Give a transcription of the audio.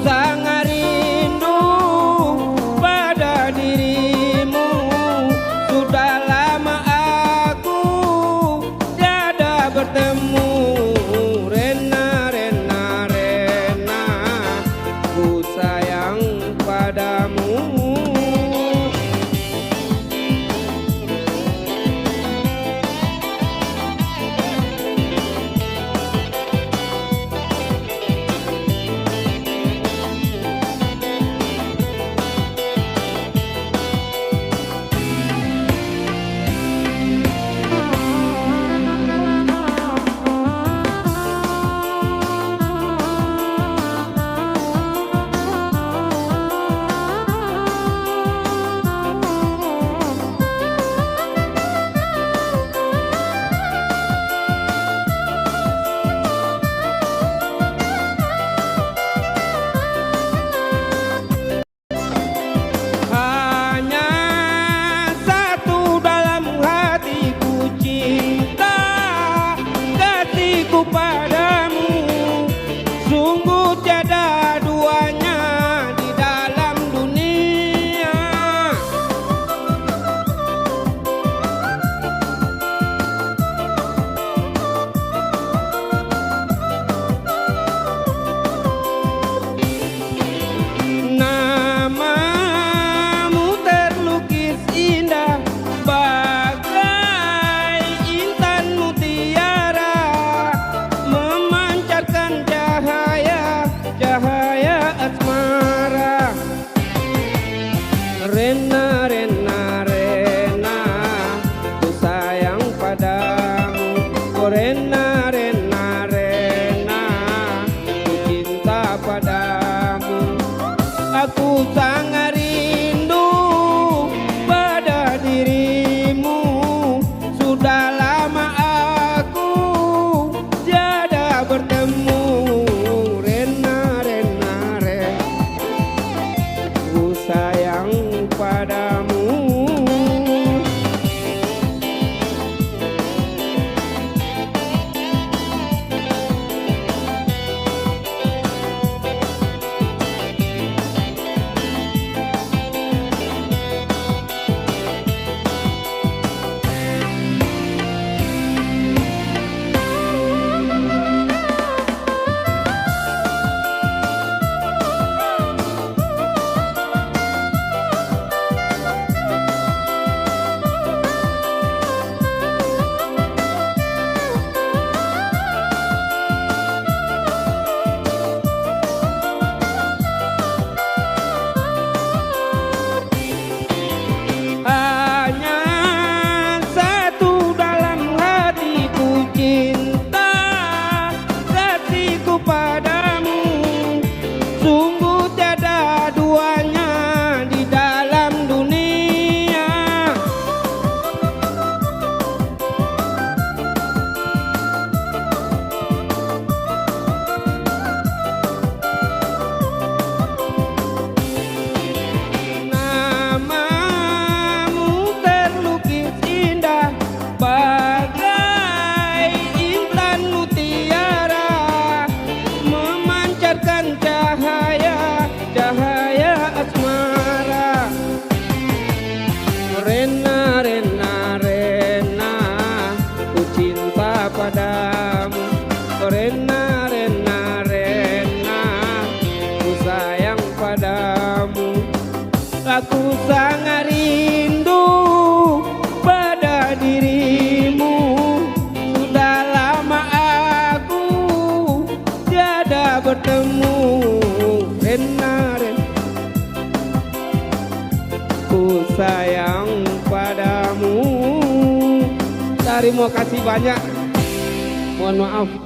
sangat rindu pada dirimu. Sudah lama aku tiada bertemu. Rena, Rena, Rena, ku sayang padamu. Padamu sungguh tiada duanya di dalam dunia. Namamu terlukis indah bagai intan mutiara, cahaya asmara. Rena, Rena, Rena, ku sayang padamu. Oh Rena, Rena, Rena, ku cinta padamu. Aku sangat rindu pada dirimu. Sudah lama aku tiada bertemu. Sayang padamu. Padamu sungguh tiada duanya di dalam dunia. Namamu terlukis indah bagai intan mutiara, cahaya asmara. Rena, Rena, Rena, ku cinta padamu. Rena, Rena, Rena, ku sayang padamu. Aku sangat rindu pada dirimu. Sudah lama aku tiada bertemu. Rena, Rena, ku sayang padamu. Terima kasih banyak. Mohon maaf.